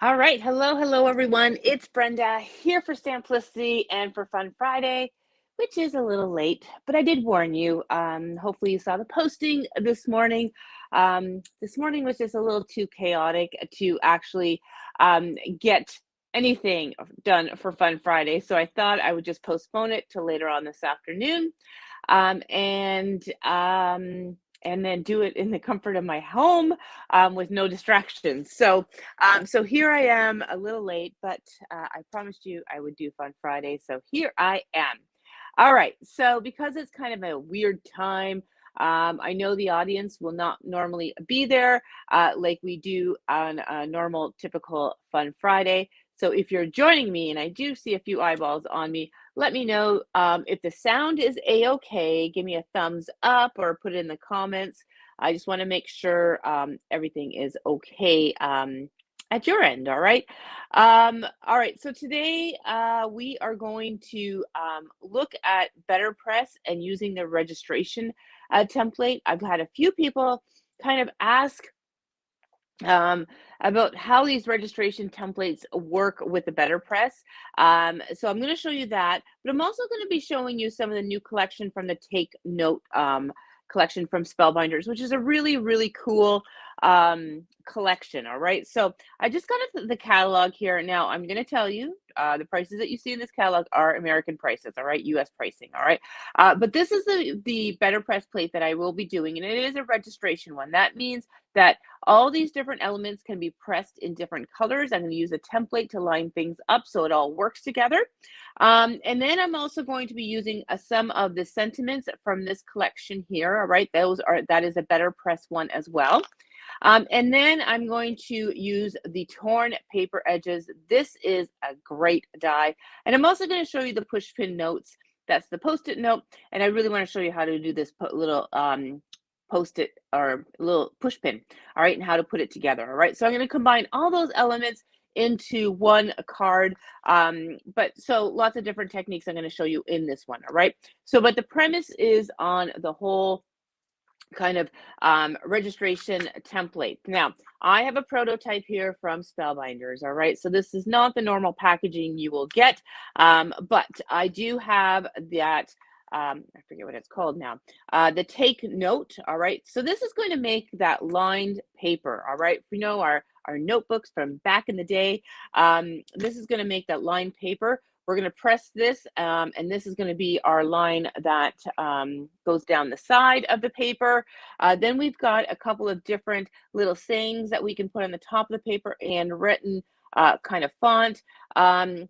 All right. Hello, everyone. It's Brenda here for Stamplicity and for Fun Friday, which is a little late, but I did warn you. Hopefully, you saw the posting this morning. This morning was just a little too chaotic to actually get anything done for Fun Friday. So I thought I would just postpone it to later on this afternoon. Um, and um, and then do it in the comfort of my home with no distractions. So here I am, a little late, but I promised you I would do Fun Friday. So here I am. All right. So because it's kind of a weird time, I know the audience will not normally be there like we do on a normal, typical Fun Friday. So if you're joining me, and I do see a few eyeballs on me, let me know if the sound is a-okay. Give me a thumbs up or put it in the comments. I just want to make sure everything is okay at your end. All right. All right. So today we are going to look at BetterPress and using the registration template. I've had a few people kind of ask um, about how these registration templates work with the BetterPress. So I'm going to show you that, but I'm also going to be showing you some of the new collection from the Take Note collection from Spellbinders, which is a really, really cool collection. All right. So I just got the catalog here. Now I'm going to tell you the prices that you see in this catalog are American prices. All right. US pricing. All right. But this is the BetterPress plate that I will be doing, and it is a registration one. That means that all these different elements can be pressed in different colors. I'm going to use a template to line things up so it all works together. And then I'm also going to be using some of the sentiments from this collection here. All right, that is a BetterPress one as well. And then I'm going to use the torn paper edges. This is a great die. And I'm also going to show you the push pin notes. That's the post-it note. And I really want to show you how to do this little post-it or little push pin, all right, and how to put it together. All right, so I'm going to combine all those elements into one card, but so lots of different techniques I'm going to show you in this one. All right, so but the premise is on the whole kind of registration template. Now, I have a prototype here from Spellbinders, all right? So this is not the normal packaging you will get, but I do have that, I forget what it's called now, the Take Note, all right? So this is going to make that lined paper, all right? You know, our notebooks from back in the day, this is going to make that lined paper. We're going to press this, and this is going to be our line that goes down the side of the paper. Then we've got a couple of different little sayings that we can put on the top of the paper and written kind of font. And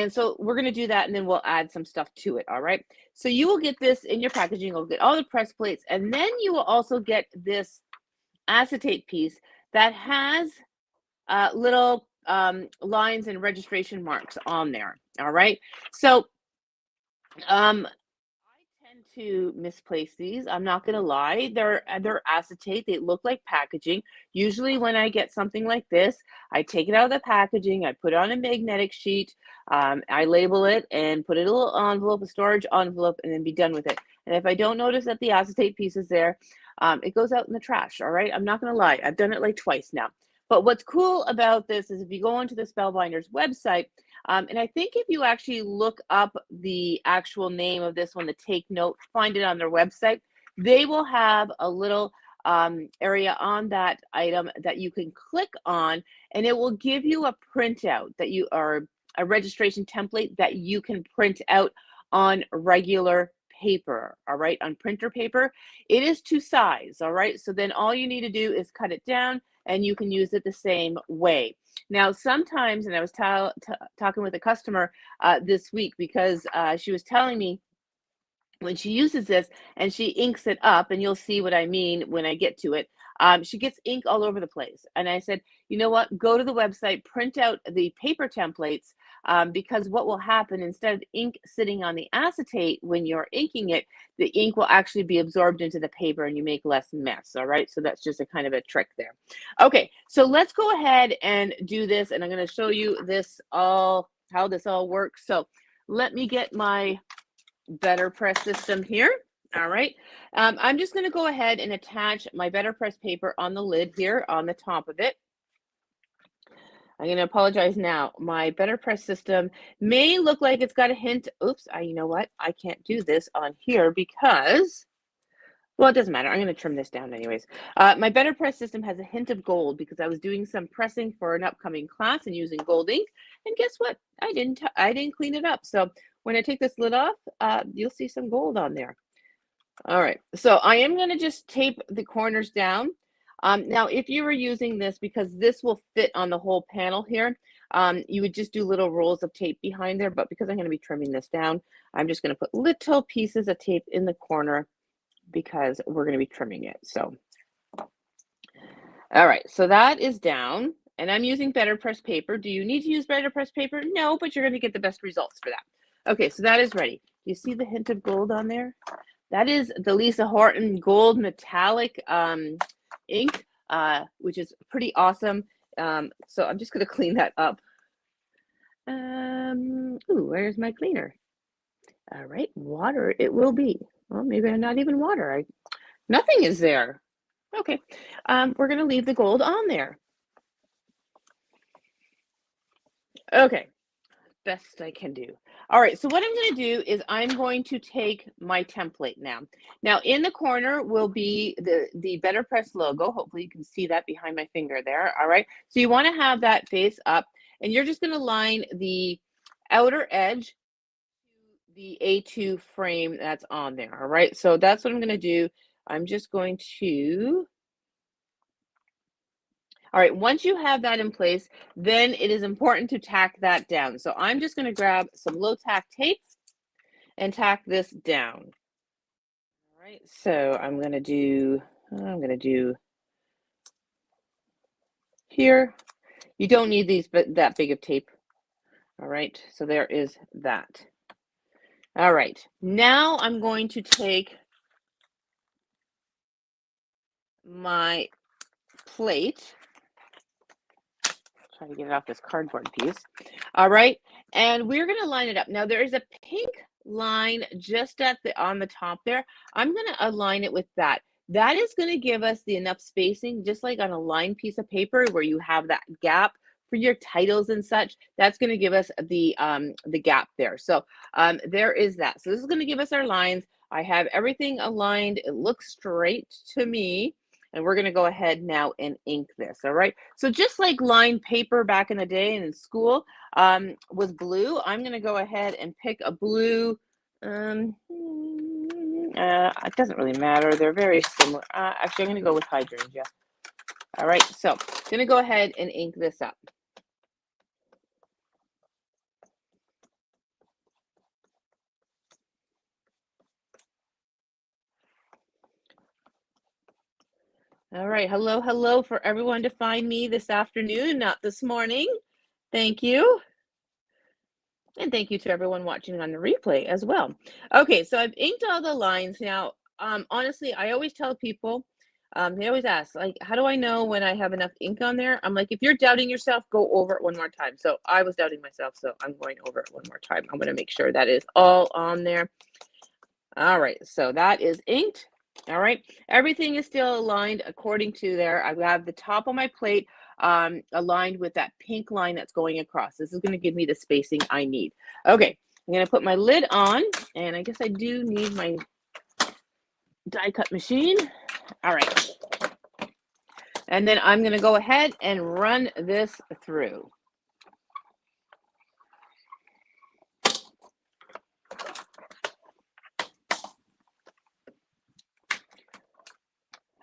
so we're going to do that, and then we'll add some stuff to it, all right? So you will get this in your packaging. You'll get all the press plates, and then you will also get this acetate piece that has little lines and registration marks on there. All right. So I tend to misplace these. I'm not going to lie. They're acetate. They look like packaging. Usually when I get something like this, I take it out of the packaging. I put it on a magnetic sheet. I label it and put it in a little envelope, a storage envelope, and then be done with it. And if I don't notice that the acetate piece is there, it goes out in the trash. All right. I'm not going to lie. I've done it like twice now. But what's cool about this is if you go onto the Spellbinders website, and I think if you actually look up the actual name of this one, the Take Note, find it on their website, they will have a little area on that item that you can click on, and it will give you a printout that you are a registration template that you can print out on regular paper, all right, on printer paper. It is to size, all right? So then all you need to do is cut it down and you can use it the same way. Now, sometimes, and I was talking with a customer this week because she was telling me when she uses this and she inks it up, and you'll see what I mean when I get to it, she gets ink all over the place. And I said, you know what, go to the website, print out the paper templates, because what will happen, instead of ink sitting on the acetate when you're inking it, the ink will actually be absorbed into the paper and you make less mess. All right, so that's just a kind of a trick there. Okay, so let's go ahead and do this, and I'm going to show you this all, how this all works. So let me get my BetterPress system here. All right. I'm just going to go ahead and attach my BetterPress paper on the lid here on the top of it. I'm going to apologize now. My BetterPress system may look like it's got a hint. Oops, you know what? I can't do this on here because, well, it doesn't matter. I'm going to trim this down anyways. My BetterPress system has a hint of gold because I was doing some pressing for an upcoming class and using gold ink. And guess what? I didn't clean it up. So when I take this lid off, you'll see some gold on there. All right, so I am going to just tape the corners down. Now, if you were using this, because this will fit on the whole panel here, you would just do little rolls of tape behind there. But because I'm going to be trimming this down, I'm just going to put little pieces of tape in the corner because we're going to be trimming it. So, all right, so that is down. And I'm using BetterPress paper. Do you need to use BetterPress paper? No, but you're going to get the best results for that. Okay, so that is ready. Do you see the hint of gold on there? That is the Lisa Horton Gold Metallic ink, which is pretty awesome. So I'm just going to clean that up. Ooh, where's my cleaner? All right, water it will be. Well, maybe not even water. Nothing is there. Okay, we're going to leave the gold on there. Okay, best I can do. All right, so what I'm going to do is I'm going to take my template now. Now in the corner will be the BetterPress logo. Hopefully you can see that behind my finger there. All right, so you want to have that face up, and you're just going to line the outer edge to the A2 frame that's on there. All right, so that's what I'm going to do. I'm just going to. All right, once you have that in place, then it is important to tack that down. So I'm just going to grab some low tack tape and tack this down. All right, so I'm going to do here. You don't need these, but that big of tape. All right, so there is that. All right, now I'm going to take my plate. Try to get it off this cardboard piece. All right, and we're going to line it up. Now there is a pink line just on the top there. I'm going to align it with that. That is going to give us the enough spacing, just like on a lined piece of paper where you have that gap for your titles and such. That's going to give us the gap there. So there is that. So this is going to give us our lines. I have everything aligned. It looks straight to me. And we're going to go ahead now and ink this. All right. So just like lined paper back in the day and in school was blue, I'm going to go ahead and pick a blue. It doesn't really matter. They're very similar. Actually, I'm going to go with hydrangea. All right. So I'm going to go ahead and ink this up. All right. Hello, hello for everyone to find me this afternoon, not this morning. Thank you. And thank you to everyone watching on the replay as well. Okay, so I've inked all the lines. Now, honestly, I always tell people, they always ask, like, how do I know when I have enough ink on there? I'm like, if you're doubting yourself, go over it one more time. So I was doubting myself, so I'm going over it one more time. I'm going to make sure that is all on there. All right, so that is inked. All right, everything is still aligned according to there. I have the top of my plate aligned with that pink line that's going across. This is going to give me the spacing I need. Okay, I'm going to put my lid on, and I guess I do need my die cut machine. All right, and then I'm going to go ahead and run this through.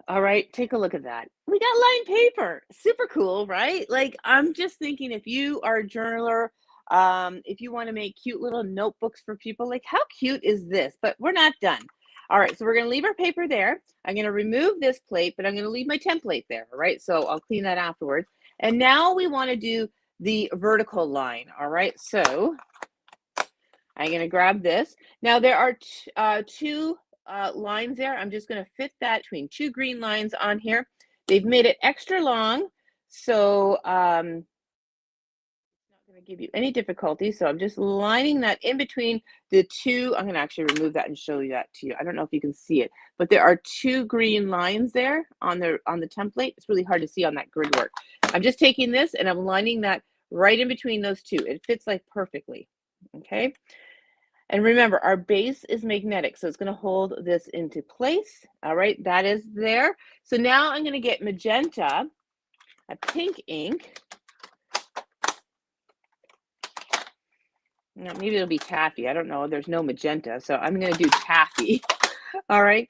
All right, take a look at that. We got lined paper. Super cool, right? Like, I'm just thinking if you are a journaler, if you want to make cute little notebooks for people, like how cute is this? But we're not done. All right, so we're going to leave our paper there. I'm going to remove this plate, but I'm going to leave my template there, all right? So I'll clean that afterwards. And now we want to do the vertical line, all right? So I'm going to grab this. Now there are two lines there. I'm just going to fit that between two green lines on here. They've made it extra long, so it's not going to give you any difficulty. So I'm just lining that in between the two. I'm going to actually remove that and show you that to you. I don't know if you can see it, but there are two green lines there on the template. It's really hard to see on that grid work. I'm just taking this and I'm lining that right in between those two. It fits like perfectly. Okay. And remember, our base is magnetic, so it's going to hold this into place. All right, that is there. So now I'm going to get magenta, a pink ink. Now, maybe it'll be taffy. I don't know. There's no magenta, so I'm going to do taffy. All right,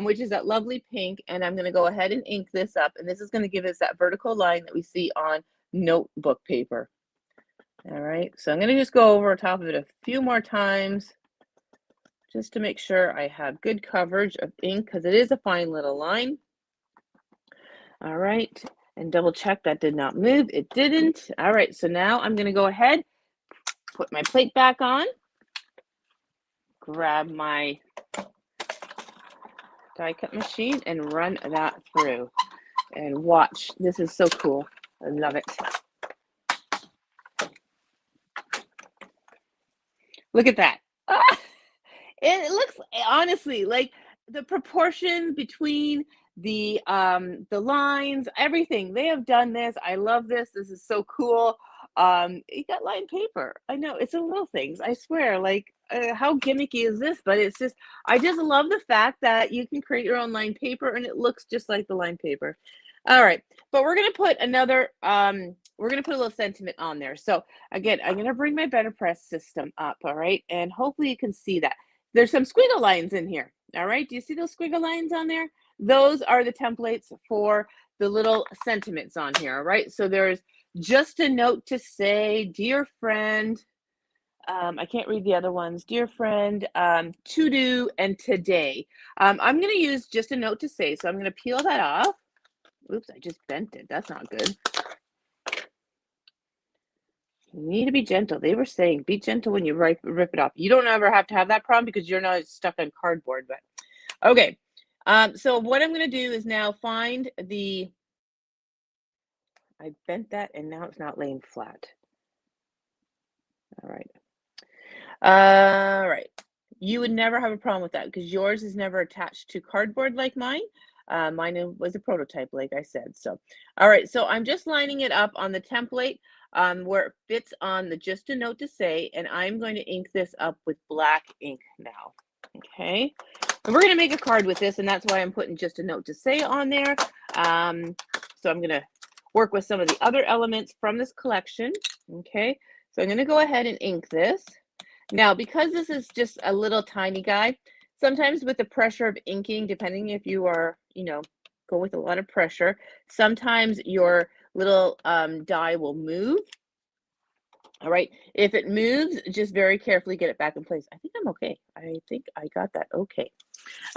which is that lovely pink. And I'm going to go ahead and ink this up. And this is going to give us that vertical line that we see on notebook paper. All right, so I'm going to just go over top of it a few more times just to make sure I have good coverage of ink because it is a fine little line. All right, and double check that did not move. It didn't. All right, so now I'm going to go ahead, put my plate back on, grab my die cut machine and run that through. And watch, this is so cool. I love it. Look at that. Ah, it looks honestly like the proportion between the lines, everything. They have done this. I love this. This is so cool. You got lined paper. I know it's the little things. I swear, like how gimmicky is this? But it's just, I just love the fact that you can create your own lined paper and it looks just like the lined paper. All right, but we're gonna put another, we're gonna put a little sentiment on there. So again, I'm gonna bring my BetterPress system up, all right? And hopefully you can see that. There's some squiggle lines in here, all right? Do you see those squiggle lines on there? Those are the templates for the little sentiments on here, all right? So there's just a note to say, dear friend, I can't read the other ones, dear friend, to do, and today. I'm gonna use just a note to say, so I'm gonna peel that off. Oops, I just bent it. That's not good. You need to be gentle. They were saying be gentle when you rip it off. You don't ever have to have that problem because you're not stuck on cardboard. But okay. So what I'm going to do is now find the, I bent that and now it's not laying flat. All right. All right. You would never have a problem with that because yours is never attached to cardboard like mine. Mine was a prototype, like I said. So, all right. So I'm just lining it up on the template where it fits on the just a note to say, and I'm going to ink this up with black ink now. Okay. And we're going to make a card with this, and that's why I'm putting just a note to say on there. So I'm going to work with some of the other elements from this collection. Okay. So I'm going to go ahead and ink this. Now, because this is just a little tiny guy, sometimes with the pressure of inking, depending if you are, go with a lot of pressure, sometimes your little die will move. All right. If it moves, just very carefully get it back in place. I think I'm okay. I think I got that okay.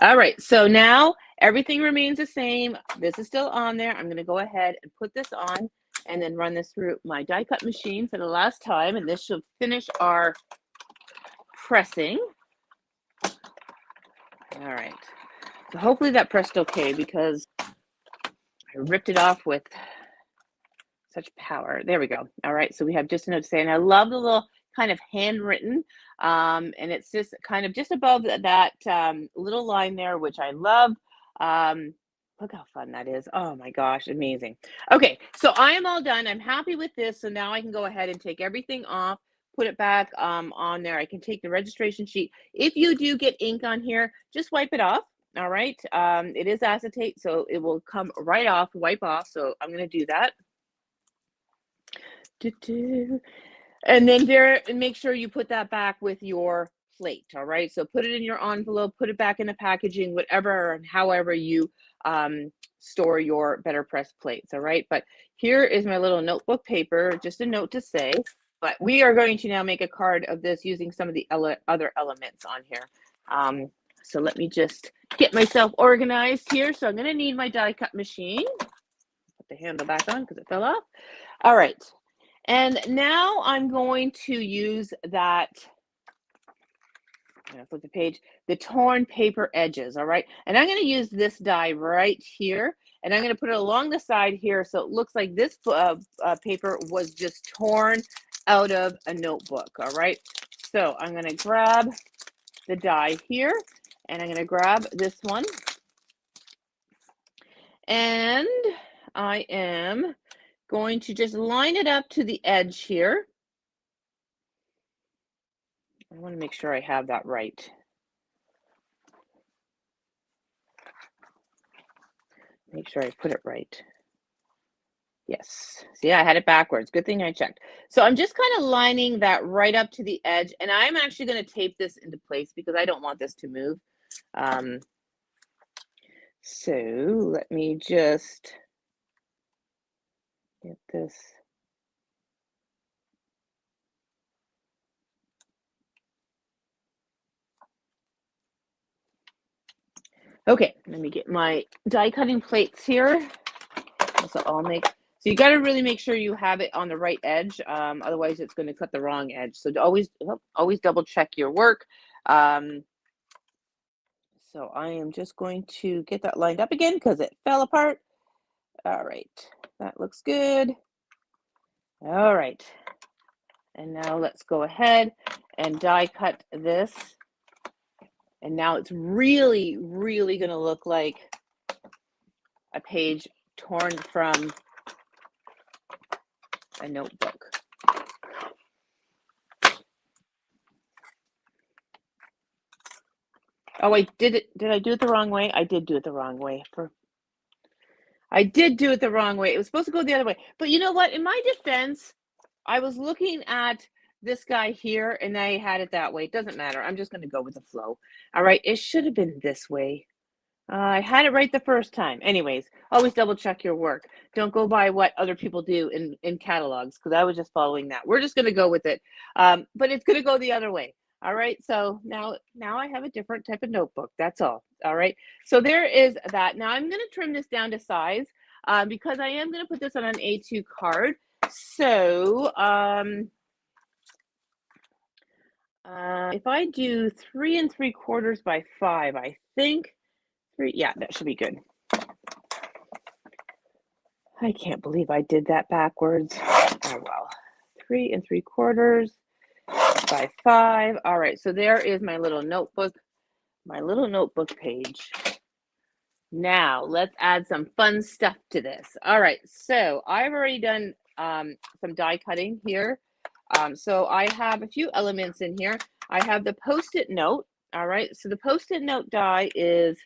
All right. So now everything remains the same. This is still on there. I'm going to go ahead and put this on and then run this through my die cut machine for the last time. And this should finish our pressing. All right. So hopefully that pressed okay because I ripped it off with such power. There we go. All right. So we have just a note to say, and I love the little kind of handwritten, and it's just kind of just above that little line there, which I love. Look how fun that is. Oh my gosh, amazing. Okay, so I am all done. I'm happy with this. So now I can go ahead and take everything off, put it back on there. I can take the registration sheet. If you do get ink on here, just wipe it off. All right. It is acetate, so it will come right off, wipe off. So I'm going to do that. And then make sure you put that back with your plate. All right. So put it in your envelope, put it back in the packaging, whatever, and however you store your BetterPress plates. All right. But here is my little notebook paper, just a note to say, but we are going to now make a card of this using some of the other elements on here. So let me just get myself organized here. So I'm going to need my die cut machine. Put the handle back on because it fell off. All right. And now I'm going to use that, I'm going to flip the page, the torn paper edges, all right? And I'm going to use this die right here, and I'm going to put it along the side here so it looks like this paper was just torn out of a notebook, all right? So I'm going to grab the die here, and I'm going to grab this one, and I am going to just line it up to the edge here. I want to make sure I have that right. Make sure I put it right. Yes. See, I had it backwards. Good thing I checked. So I'm just kind of lining that right up to the edge, and I'm actually going to tape this into place because I don't want this to move. So let me just get this. Okay, let me get my die cutting plates here. So you got to really make sure you have it on the right edge. Otherwise it's going to cut the wrong edge. So always double check your work. So I am just going to get that lined up again because it fell apart. All right, that looks good. All right, and now let's go ahead and die cut this. And now it's really, really going to look like a page torn from a notebook. Oh, I did it. Did I do it the wrong way? I did do it the wrong way. I did do it the wrong way. It was supposed to go the other way. But you know what? In my defense, I was looking at this guy here and I had it that way. It doesn't matter. I'm just going to go with the flow. All right. It should have been this way. I had it right the first time. Anyways, always double check your work. Don't go by what other people do in catalogs because I was just following that. We're just going to go with it. But it's going to go the other way. All right. So now I have a different type of notebook. That's all. All right. So there is that. Now I'm going to trim this down to size because I am going to put this on an A2 card. So if I do 3 3/4 by 5, I think. Yeah, that should be good. I can't believe I did that backwards. Oh, well. 3 3/4 by 5. All right, so there is my little notebook page. Now, let's add some fun stuff to this. All right, so I've already done some die cutting here. So I have a few elements in here. I have the Post-it note. All right, so the Post-it note die is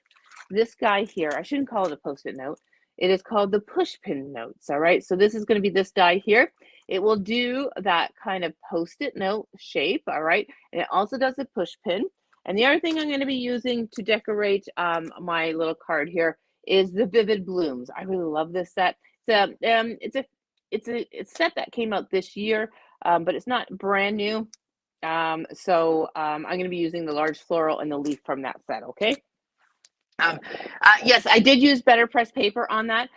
this guy here. I shouldn't call it a Post-it note. It is called the push pin notes. All right, so this is going to be this die here. It will do that kind of Post-it note shape. All right, and it also does a push pin. And the other thing I'm going to be using to decorate my little card here is the Vivid Blooms. I really love this set. It's a set that came out this year, but it's not brand new. So I'm going to be using the large floral and the leaf from that set. Okay. Yes, I did use BetterPress paper on that.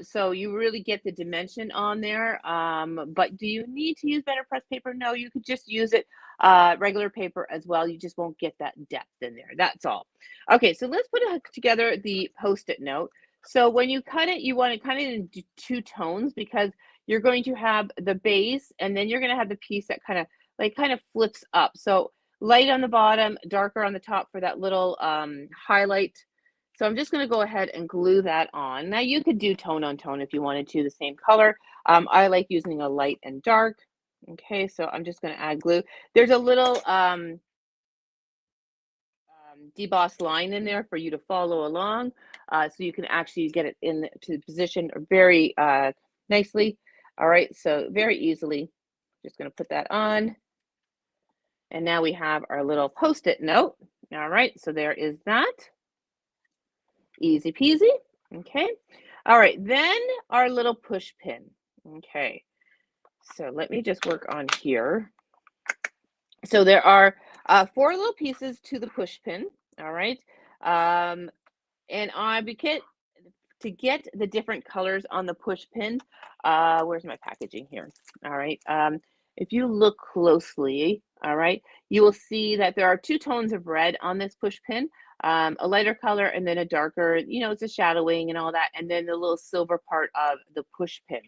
So you really get the dimension on there. But do you need to use BetterPress paper? No, you could just use it regular paper as well. You just won't get that depth in there. That's all. Okay, so let's put together the Post-it note. So when you cut it, you want to cut it in 2 tones because you're going to have the base and then you're going to have the piece that kind of flips up. So light on the bottom, darker on the top for that little highlight. So I'm just going to go ahead and glue that on. Now you could do tone on tone if you wanted to, the same color. I like using a light and dark. Okay, so I'm just going to add glue. There's a little debossed line in there for you to follow along. So you can actually get it into position very nicely. All right, so very easily. Just going to put that on. And now we have our little Post-it note. All right, so there is that. Easy peasy. Okay. All right, then our little push pin. Okay. So let me just work on here. So there are 4 little pieces to the push pin. All right. And to get the different colors on the push pin, where's my packaging here? All right. If you look closely, all right, you will see that there are 2 tones of red on this push pin, a lighter color and then a darker, it's a shadowing and all that, and then the little silver part of the push pin.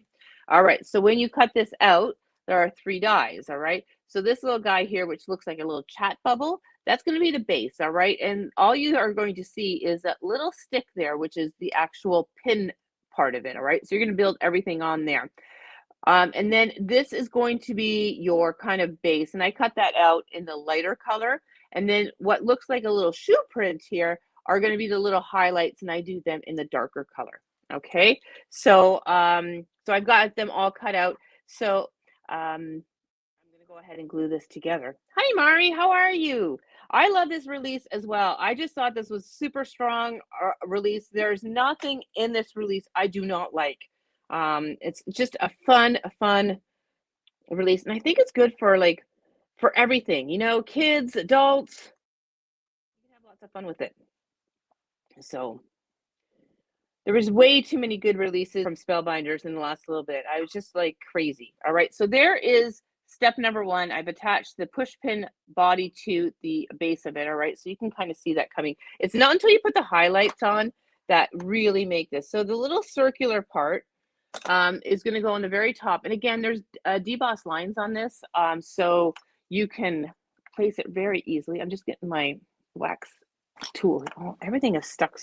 All right, so when you cut this out, there are 3 dies, all right? So this little guy here, which looks like a little chat bubble, that's going to be the base, all right? And all you are going to see is that little stick there, which is the actual pin part of it, all right? So you're going to build everything on there. And then this is going to be your kind of base, and I cut that out in the lighter color. And then what looks like a little shoe print here are going to be the little highlights, and I do them in the darker color. Okay, so so I've got them all cut out. So I'm going to go ahead and glue this together. Hi, Mari, how are you? I love this release as well. I just thought this was super strong release. There's nothing in this release I do not like. It's just a fun release, and I think it's good for like for everything, you know, kids, adults. You can have lots of fun with it. So there was way too many good releases from Spellbinders in the last little bit. I was just like crazy. All right, so there is step number 1. I've attached the push pin body to the base of it. All right, so you can kind of see that coming. It's not until you put the highlights on that really make this. So the little circular part is going to go on the very top. And again, there's deboss lines on this, so you can place it very easily. I'm just getting my wax tool. Oh, everything is stuck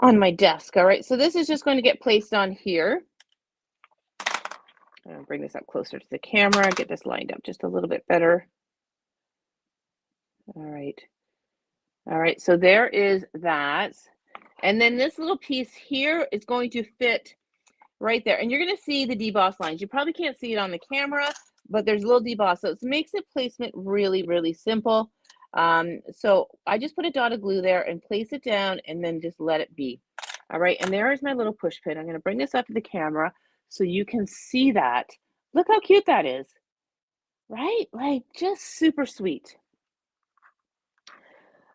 on my desk. All right, so this is just going to get placed on here. I'm going to bring this up closer to the camera, get this lined up just a little bit better. All right, so there is that. And then this little piece here is going to fit right there. And you're going to see the deboss lines. You probably can't see it on the camera, but there's a little deboss. So it makes the placement really, really simple. So I just put a dot of glue there and place it down and then just let it be. All right, and there is my little push pin. I'm going to bring this up to the camera so you can see that. Look how cute that is, right? Like just super sweet.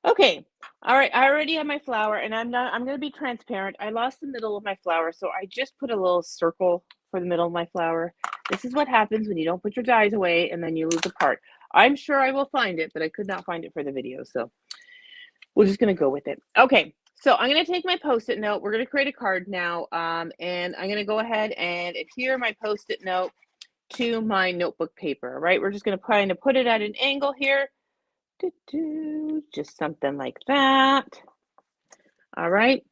Okay, all right, I already have my flower, and I'm going to be transparent. I lost the middle of my flower, so I just put a little circle for the middle of my flower. This is what happens when you don't put your dies away and then you lose a part. I'm sure I will find it, but I could not find it for the video, so we're just going to go with it. Okay, so I'm going to take my Post-it note. We're going to create a card now, and I'm going to go ahead and adhere my Post-it note to my notebook paper, right? We're just going to kind of put it at an angle here. Just something like that. All right.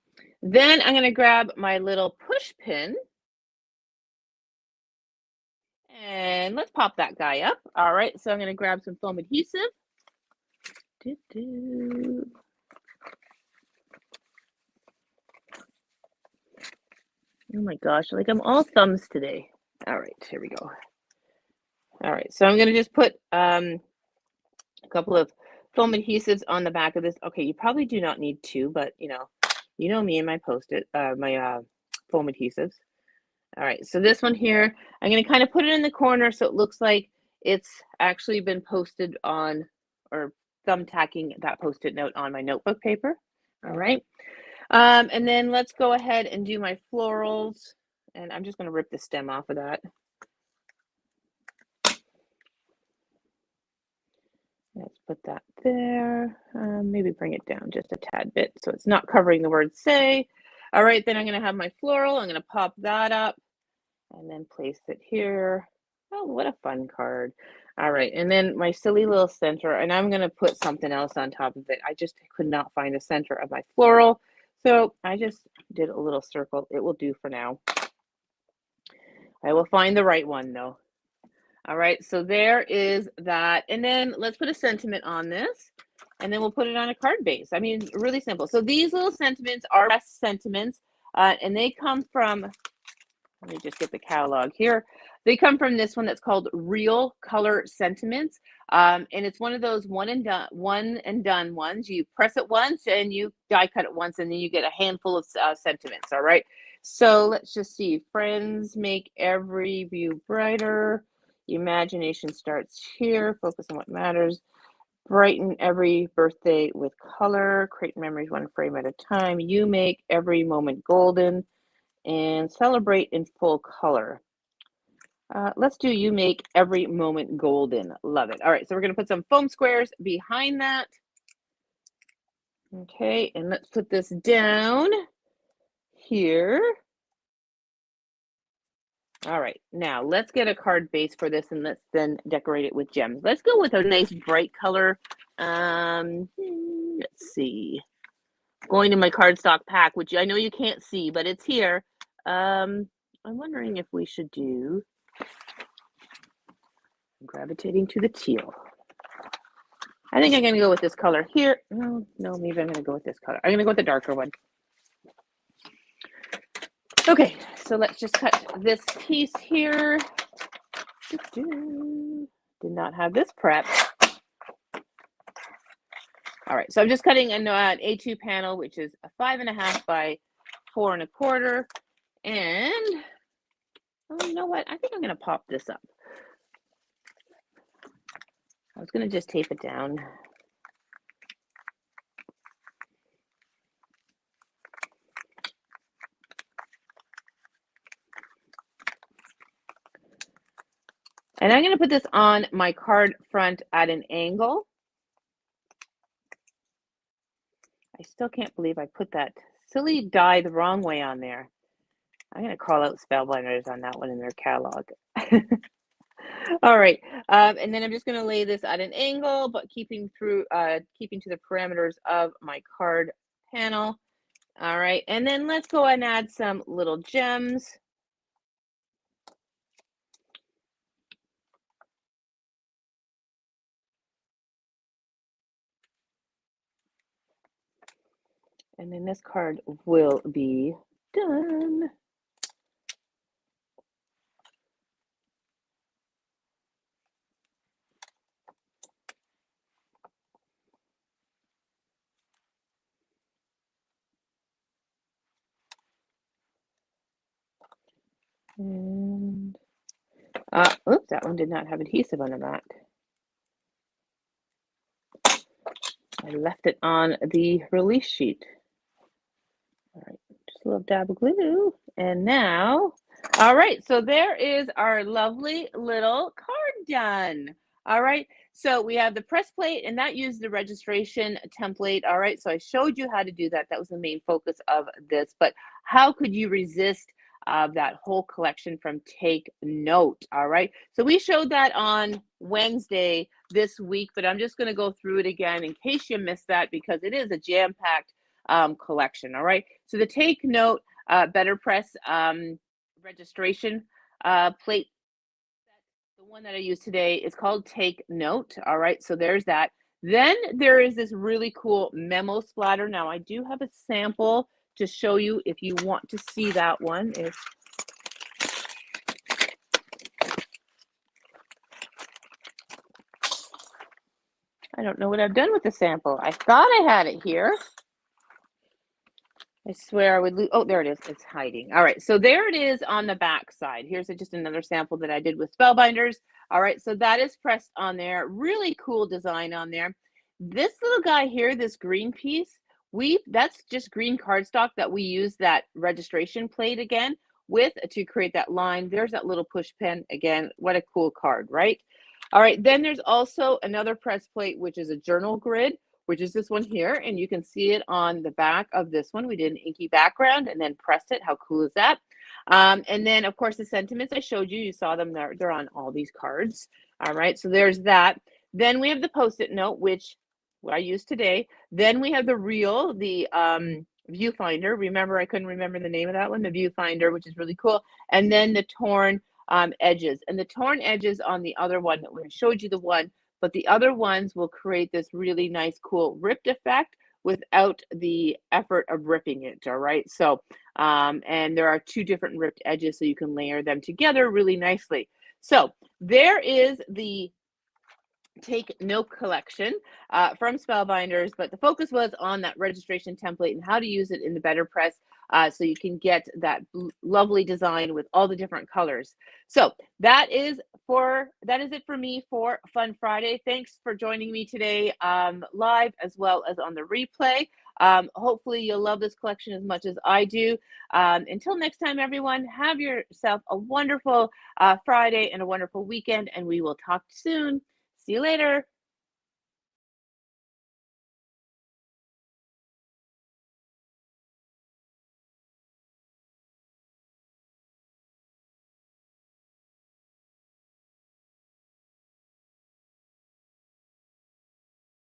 Then I'm going to grab my little push pin. And let's pop that guy up. All right. So I'm going to grab some foam adhesive. Oh my gosh. Like I'm all thumbs today. All right. Here we go. All right. So I'm going to just put a couple of foam adhesives on the back of this. Okay, you probably do not need 2, but you know me and my Post-it, my foam adhesives. All right, so this one here, I'm going to kind of put it in the corner so it looks like it's actually been posted on or thumbtacking that Post-it note on my notebook paper. All right, and then let's go ahead and do my florals, and I'm just going to rip the stem off of that. Let's put that there. Maybe bring it down just a tad bit so it's not covering the word say. All right, then I'm going to have my floral. I'm going to pop that up and then place it here. Oh, what a fun card. All right, and then my silly little center, and I'm going to put something else on top of it. I just could not find the center of my floral, so I just did a little circle. It will do for now. I will find the right one, though. All right, so there is that. And then let's put a sentiment on this, and then we'll put it on a card base. I mean, really simple. So these little sentiments are best sentiments, and they come from, let me just get the catalog here. They come from this one that's called Real Color Sentiments, and it's one of those one and done ones. You press it once, and you die cut it once, and then you get a handful of sentiments, all right? So let's just see. Friends make every view brighter. Imagination starts here. Focus on what matters. Brighten every birthday with color. Create memories one frame at a time. You make every moment golden. And celebrate in full color. Let's do you make every moment golden. Love it. All right, so we're going to put some foam squares behind that. Okay, and let's put this down here. All right, now let's get a card base for this and let's then decorate it with gems. Let's go with a nice bright color. Let's see. Going to my cardstock pack, which I know you can't see, but it's here. I'm wondering if we should do, I'm gravitating to the teal. I think I'm going to go with this color here. No, maybe I'm going to go with this color. I'm going to go with the darker one. Okay, so let's just cut this piece here. Did not have this prep. All right, so I'm just cutting an A2 panel, which is a 5.5 by 4 1/4. And, oh, you know what? I think I'm going to pop this up. I was going to just tape it down. And I'm going to put this on my card front at an angle. I still can't believe I put that silly die the wrong way on there. I'm going to call out Spellbinders on that one in their catalog. All right, and then I'm just going to lay this at an angle, but keeping to the parameters of my card panel. All right, and then let's go and add some little gems. And then this card will be done. And oops, that one did not have adhesive on the back. I left it on the release sheet. All right, just a little dab of glue. And now, all right, so there is our lovely little card done. All right, so we have the press plate, and that used the registration template. All right, so I showed you how to do that. That was the main focus of this. But how could you resist that whole collection from Take Note? All right, so we showed that on Wednesday this week, but I'm just going to go through it again in case you missed that, because it is a jam-packed collection. All right, so the Take Note BetterPress registration plate, the one that I use today, is called Take Note. All right, so there's that. Then there is this really cool memo splatter. Now I do have a sample to show you if you want to see that one. I don't know what I've done with the sample. I thought I had it here. I swear I would lose. Oh, there it is. It's hiding. All right. So there it is on the back side. Here's just another sample that I did with Spellbinders. All right. So that is pressed on there. Really cool design on there. This little guy here, this green piece, that's just green cardstock that we use that registration plate again with to create that line. There's that little push pin again. What a cool card, right? All right. Then there's also another press plate, which is a journal grid, which is this one here, and you can see it on the back of this one. We did an inky background and then pressed it. How cool is that? And then, of course, the sentiments I showed you, you saw them there. They're on all these cards. All right, so there's that. Then we have the Post-it note, which I used today. Then we have the reel, the viewfinder. Remember, I couldn't remember the name of that one, the viewfinder, which is really cool. And then the torn edges. And the torn edges on the other one, we showed you the one, but the other ones will create this really nice, cool ripped effect without the effort of ripping it. All right. So, and there are two different ripped edges, so you can layer them together really nicely. So there is the Take Note collection from Spellbinders, but the focus was on that registration template and how to use it in the BetterPress so you can get that lovely design with all the different colors. So that is it for me for Fun Friday. Thanks for joining me today live as well as on the replay. Hopefully you'll love this collection as much as I do. Until next time, everyone, have yourself a wonderful Friday and a wonderful weekend, and we will talk soon. See you later.